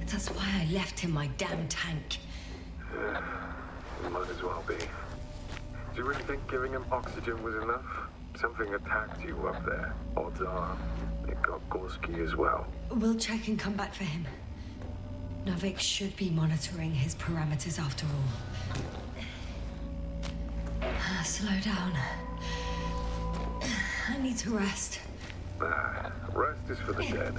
That's why I left him my damn tank. Yeah, it might as well be. Do you really think giving him oxygen was enough? Something attacked you up there. Odds are, it got Gorski as well. We'll check and come back for him. Novik should be monitoring his parameters after all. Slow down. I need to rest. Rest is for the dead.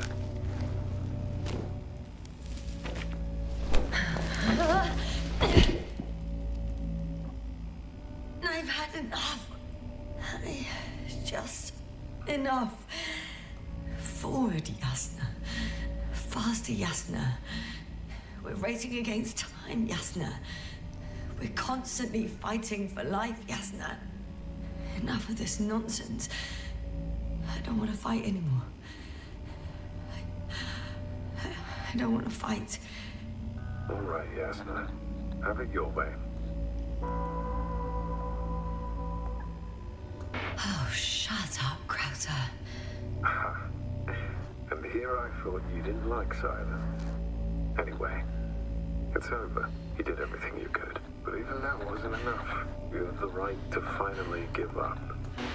I've had enough. Just enough. Forward, Yasna. Faster, Yasna. We're racing against time, Yasna. We're constantly fighting for life, Yasna. Enough of this nonsense. I don't want to fight anymore. I don't want to fight. All right, Yasna. Have it your way. Oh, shut up, Krauter. And here I thought you didn't like silence. Anyway, it's over. You did everything you could. But even that wasn't enough. You have the right to finally give up.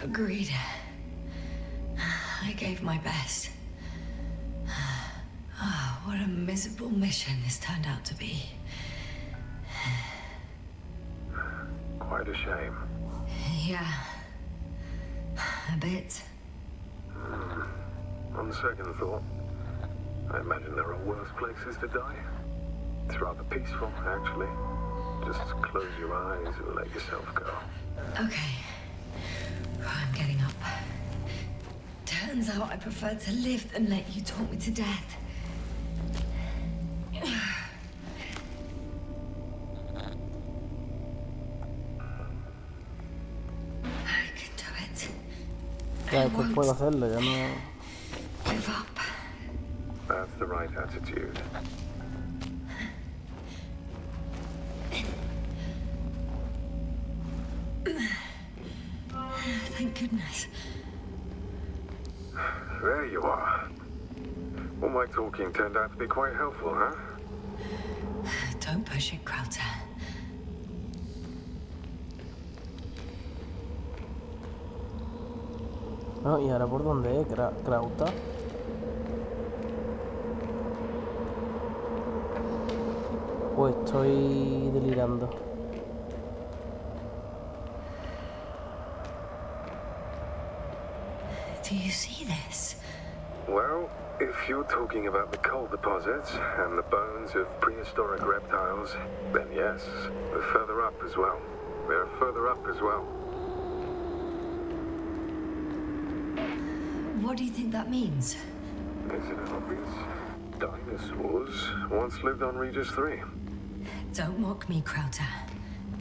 Agreed. I gave my best. Oh, what a miserable mission this turned out to be. Quite a shame. Yeah. A bit. On second thought, I imagine there are worse places to die. It's rather peaceful, actually. Just close your eyes and let yourself go. Okay. I'm getting up. Turns out I prefer to live than let you talk me to death. I can do it. Ya después puedo hacerlo, ya no... Give up. That's the right attitude. Thank goodness. There you are. All my talking turned out to be quite helpful, huh? Don't push it, Krauter. No, ¿y ahora por dónde es? ¿Krauta? ¿O estoy delirando? Do you see this? Well, if you're talking about the coal deposits and the bones of prehistoric reptiles, then yes, they're further up as well. They're further up as well. What do you think that means? Isn't it obvious? Dinosaurs once lived on Regis III. Don't mock me, Krauter.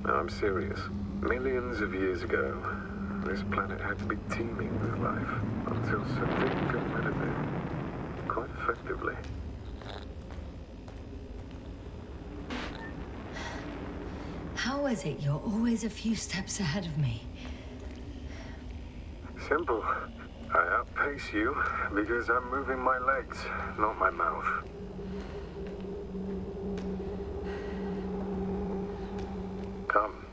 I'm serious. Millions of years ago, this planet had to be teeming with life until something got rid of it. Quite effectively. How is it you're always a few steps ahead of me? Simple. I outpace you because I'm moving my legs, not my mouth. Come.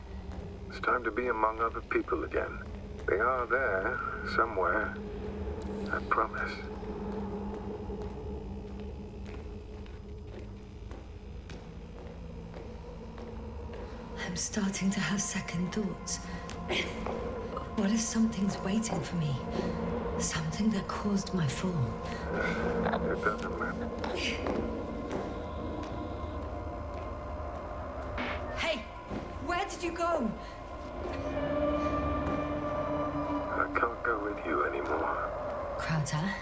It's time to be among other people again. They are there, somewhere. I promise. I'm starting to have second thoughts. What if something's waiting for me? Something that caused my fall? It doesn't matter. Hey! Where did you go? I can't go with you anymore. Krauter?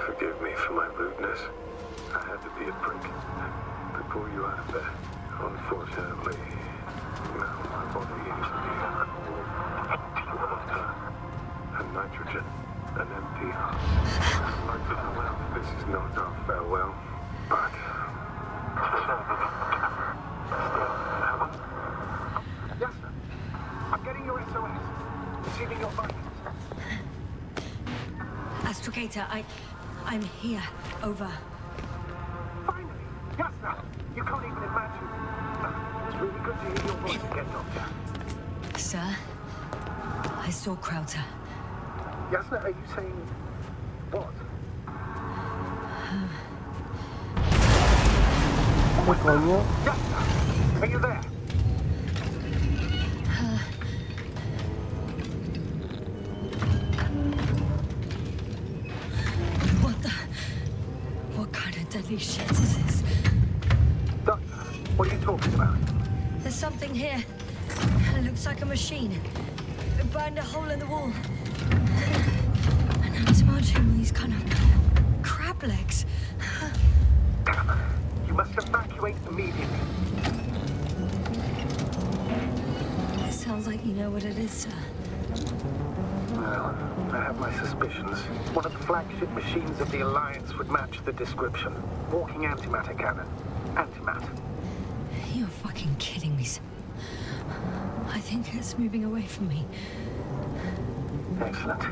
Forgive me for my rudeness. I had to be a prick to pull you out of there. Unfortunately, now my body is oxygen, an empty heart. Well, this is not our farewell, but... Yasna, I'm getting your SOS. Receiving your vitals. Astrogator, I'm here. Over. Finally! Yasna! You can't even imagine. It's really good to hear your voice again, Doctor. Sir, I saw Krauter. Yasna, are you saying... what? ¿Qué coño? Yasna! Are you there? What kind of deadly shit is this? Doctor, what are you talking about? There's something here. It looks like a machine. It burned a hole in the wall. And now it's marching with these kind of crab legs. You must evacuate immediately. It sounds like you know what it is, sir. Well, I have my suspicions. One of the flagship machines of the Alliance would match the description. Walking antimatter cannon. Antimat. You're fucking kidding me, sir. I think it's moving away from me. Excellent.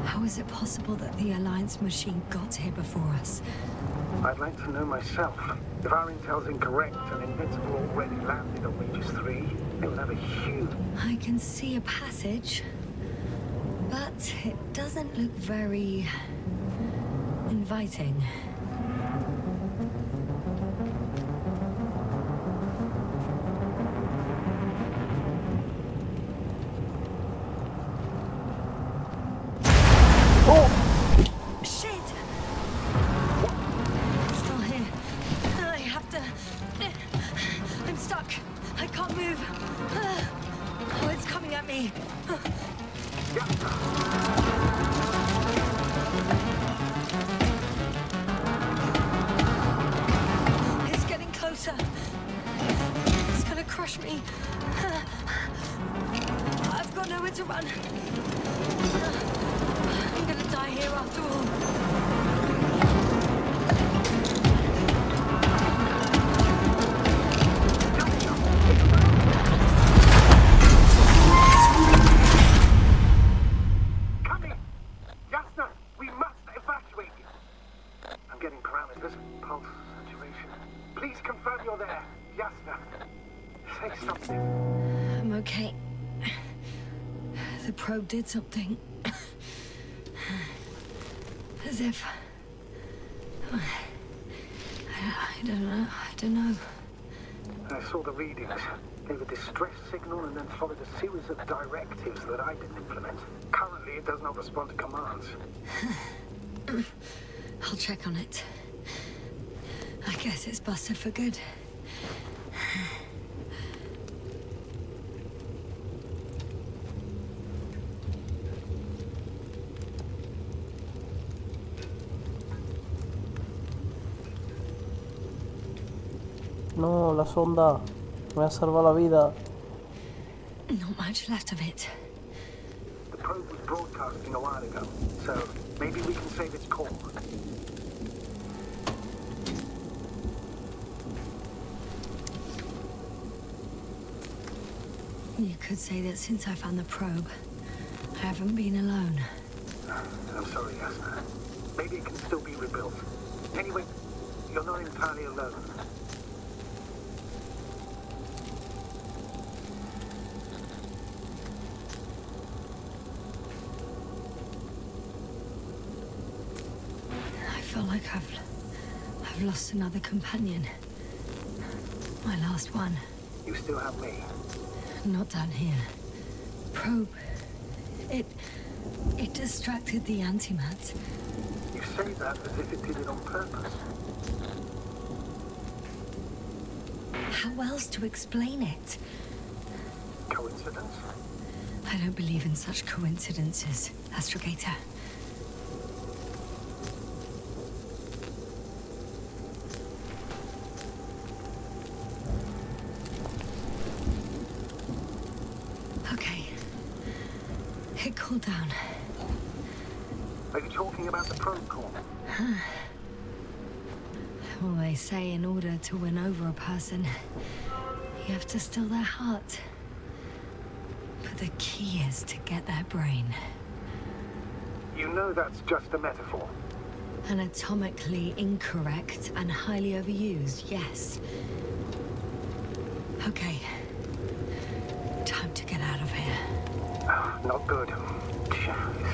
How is it possible that the Alliance machine got here before us? I'd like to know myself. If our intel's incorrect and Invincible already landed on Regis III, it would have a huge... I can see a passage, but it doesn't look very inviting. Shit! It's still here. I have to... I'm stuck. I can't move. Oh, it's coming at me. It's getting closer. It's gonna crush me. I've got nowhere to run. I'm gonna die here after all. Come in! Yasna, we must evacuate you. I'm getting parameters. Pulse, saturation. Please confirm you're there. Yasna, say something. I'm okay. The probe did something. As if... I don't know. I saw the readings. Gave a distress signal and then followed a series of directives that I didn't implement. Currently, it does not respond to commands. I'll check on it. I guess it's busted for good. No, la sonda. Me ha salvado la vida. Not much left of it. The probe was broadcasting a while ago, so maybe we can save its core. You could say that since I found the probe, I haven't been alone. I'm sorry, Yasna. Maybe it can still be rebuilt. Anyway, you're not entirely alone. I feel like I've lost another companion. My last one. You still have me. Not down here. Probe. It distracted the antimat. You say that as if it did it on purpose. How else to explain it? Coincidence? I don't believe in such coincidences, Astrogator. Cool down. Are you talking about the probe core? Well, they say in order to win over a person, you have to steal their heart. But the key is to get their brain. You know that's just a metaphor. Anatomically incorrect and highly overused, yes. Okay. Time to get out of here. Not good. You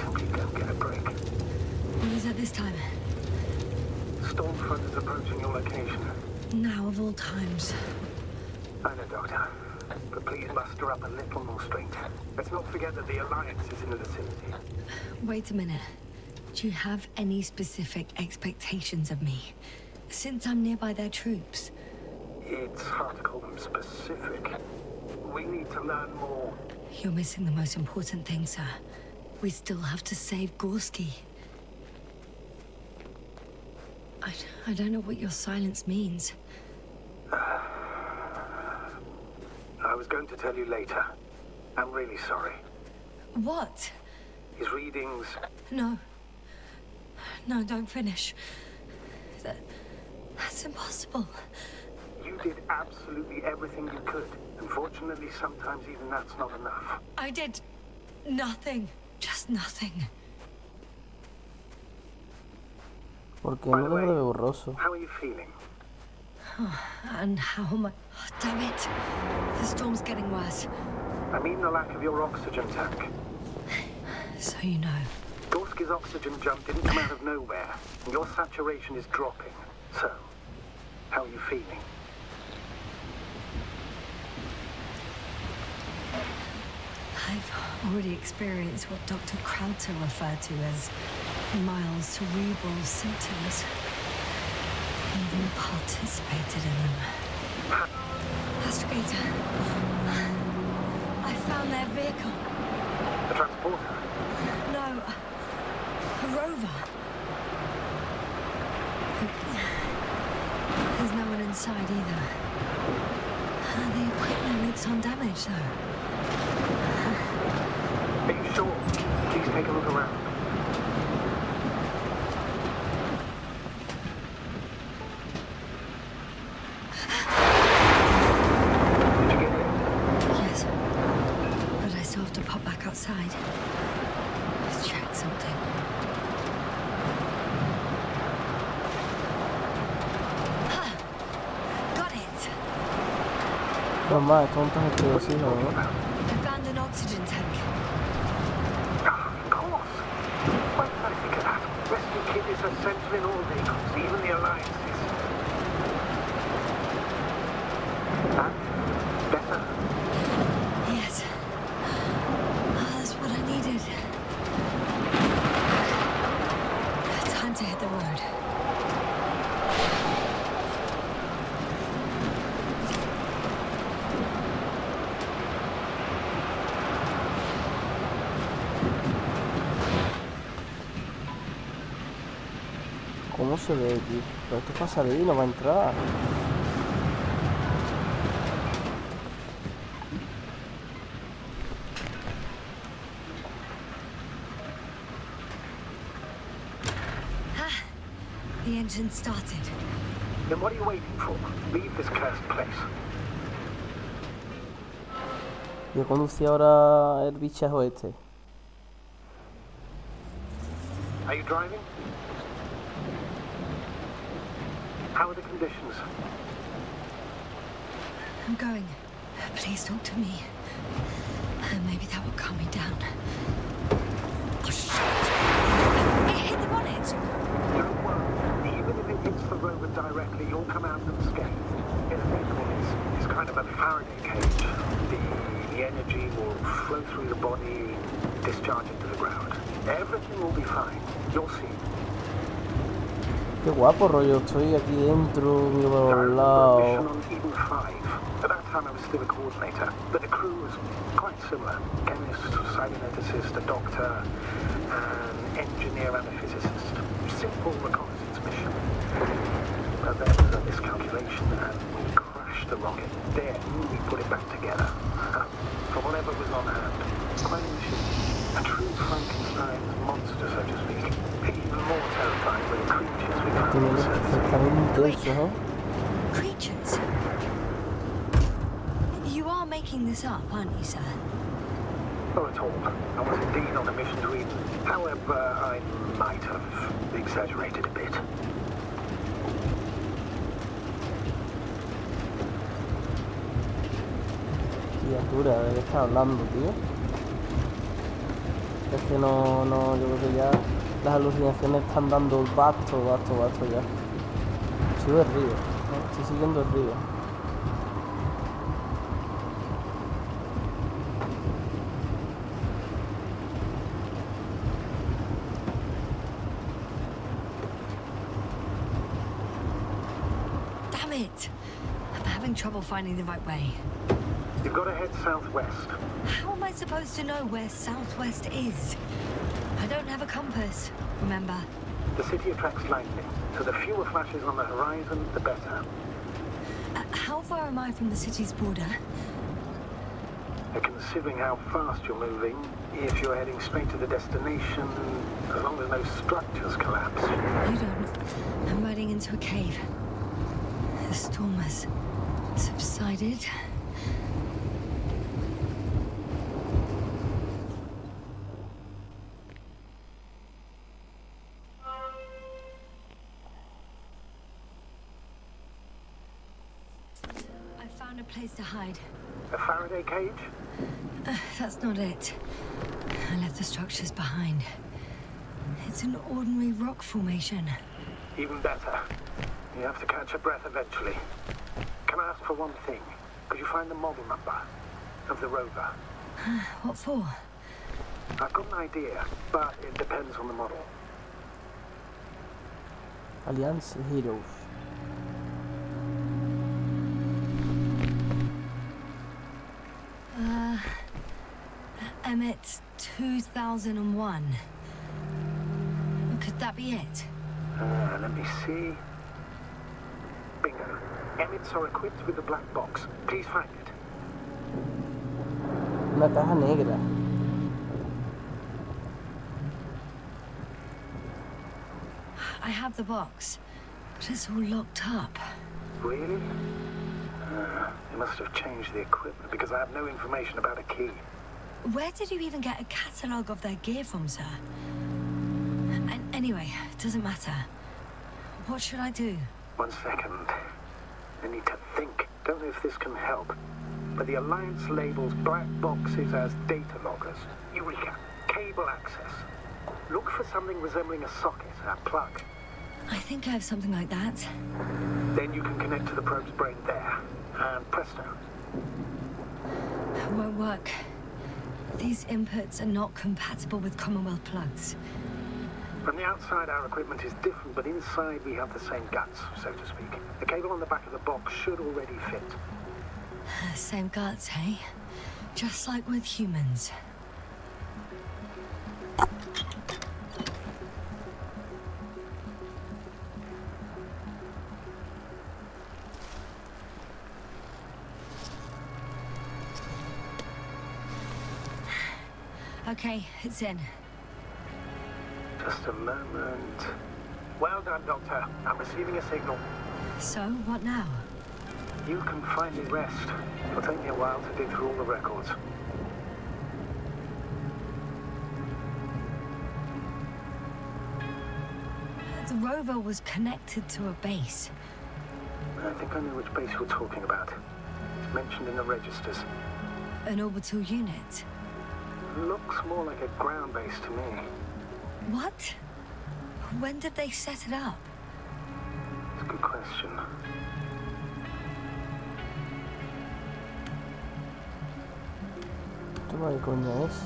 simply don't get a break. What is it this time? Storm front is approaching your location. Now of all times. I know, Doctor. But please muster up a little more strength. Let's not forget that the Alliance is in the vicinity. Wait a minute. Do you have any specific expectations of me? Since I'm nearby their troops. It's hard to call them specific. We need to learn more. You're missing the most important thing, sir. We still have to save Gorski. I don't know what your silence means. I was going to tell you later. I'm really sorry. What? His readings... No. No, don't finish. That's impossible. You did absolutely everything you could. Unfortunately, sometimes even that's not enough. I did nothing. Just nothing. Porque By no the lo way, veo borroso. how are you feeling? And how am I... Oh, damn it. The storm's getting worse. I mean the lack of your oxygen tank. So you know. Gorski's oxygen jump didn't come out of nowhere, and your saturation is dropping. So, how are you feeling? I've already experienced what Dr. Krauter referred to as mild cerebral symptoms. I even participated in them. Astrogator, I found their vehicle. The transporter? No, a rover. There's no one inside either. The equipment looks undamaged, though. Are you sure? Please take a look around. Did you get it? Yes, but I still have to pop back outside. Let's check something. Got it. Mamá, tontas ustedes, sí, ¿no? I found an oxygen tank. Of course. Why did I think of that? Rescue kit is essential in all vehicles, even the Alliances. And better? Yes. That's what I needed. Time to hit the road. ¿Cómo se ve aquí? Pero esto es para salir, no va a entrar. The engine started. Then what are you waiting for? Leave this cursed place. Yo conducí ahora el bichajo este. Are you driving? How are the conditions? I'm going. Please talk to me. Maybe that will calm me down. Oh, shit! It hit the bonnet! Don't worry. Even if it hits the rover directly, you'll come out unscathed. In a vehicle, it's kind of a Faraday cage. The energy will flow through the body, discharge into the ground. Everything will be fine. You'll see. Qué guapo, rollo. Estoy aquí dentro, miro para los Mission lados. on Eden 5. At that time, I was still a coordinator, but the crew was quite similar. Chemist, cyberneticist, a doctor, an engineer and a physicist. Simple reconnaissance mission. But there was a miscalculation and we crashed the rocket. Then we put it back together. From whatever was on hand. Quite a mission. A true Frankenstein's monster, so to speak. Even more terrifying were the creatures we found Tiene on the surface. perfectamente eso, ¿no? Creatures? You are making this up, aren't you, sir? Not at all. I was indeed on a mission to Eden. However, I might have exaggerated a bit. Criatura, ¿de qué estás hablando, tío? Es que no, yo creo que ya las alucinaciones están dando basto ya. Sigo el río, ¿no? Estoy siguiendo el río. Damn it! I'm having trouble finding the right way. You've got to head southwest. How am I supposed to know where southwest is? I don't have a compass, remember? The city attracts lightning, so the fewer flashes on the horizon, the better. How far am I from the city's border? Considering how fast you're moving, if you're heading straight to the destination, as long as no structures collapse. You don't. I'm riding into a cave. The storm has subsided. I found a place to hide. A Faraday cage? That's not it. I left the structures behind. It's an ordinary rock formation. Even better. You have to catch your breath eventually. Can I ask for one thing? Could you find the model number of the rover? What for? I've got an idea, but it depends on the model. Alliance Heroes. Emmett's 2001. Could that be it? Let me see. Bingo. Emmets are equipped with the black box. Please find it. Una caja negra. I have the box, but it's all locked up. Really? They must have changed the equipment because I have no information about a key. Where did you even get a catalogue of their gear from, sir? Anyway, it doesn't matter. What should I do? 1 second. I need to think. Don't know if this can help. But the Alliance labels black boxes as data loggers. Eureka. Cable access. Look for something resembling a socket, a plug. I think I have something like that. Then you can connect to the probe's brain there. And presto. It won't work. These inputs are not compatible with Commonwealth plugs. From the outside, our equipment is different, but inside we have the same guts, so to speak. The cable on the back of the box should already fit. Same guts, hey? Just like with humans. Okay, it's in. Just a moment. Well done, Doctor. I'm receiving a signal. So, what now? You can finally rest. It'll take me a while to dig through all the records. The rover was connected to a base. I think I know which base you're talking about. It's mentioned in the registers. An orbital unit. Looks more like a ground base to me. What? When did they set it up? It's a good question. ¿Qué coño es?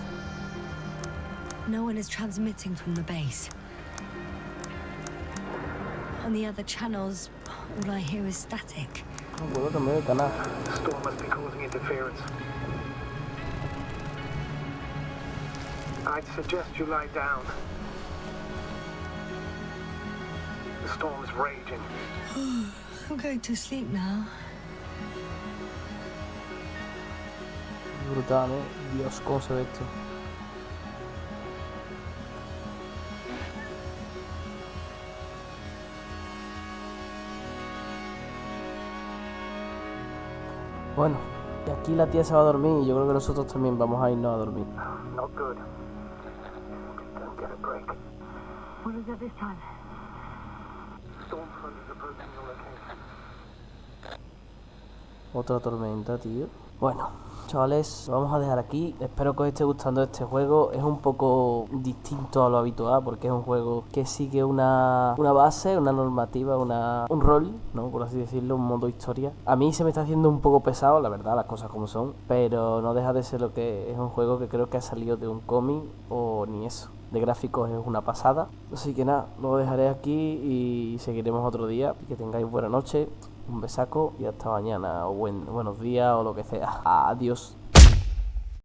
No one is transmitting from the base. On the other channels, all I hear is static. No puedo cambiar de canal. The storm must be causing interference. I'd suggest you lie down. The storm's raging. I'm going to sleep now. Brutal, Dios, cómo se ve esto. Bueno, y aquí la tía se va a dormir y yo creo que nosotros también vamos a irnos a dormir. Not good. Don't get a break. What is it this time? Storm front is approaching your location. Otra tormenta, tío. Bueno, chavales, lo vamos a dejar aquí. Espero que os esté gustando este juego. Es un poco distinto a lo habitual porque es un juego que sigue una base, una normativa, un rol, ¿no? Por así decirlo, un modo historia. A mí se me está haciendo un poco pesado, la verdad, las cosas como son, pero no deja de ser lo que es un juego que creo que ha salido de un cómic o ni eso. De gráficos es una pasada. Así que nada, lo dejaré aquí y seguiremos otro día. Que tengáis buena noche. Un besaco y hasta mañana, o buenos días o lo que sea. Adiós.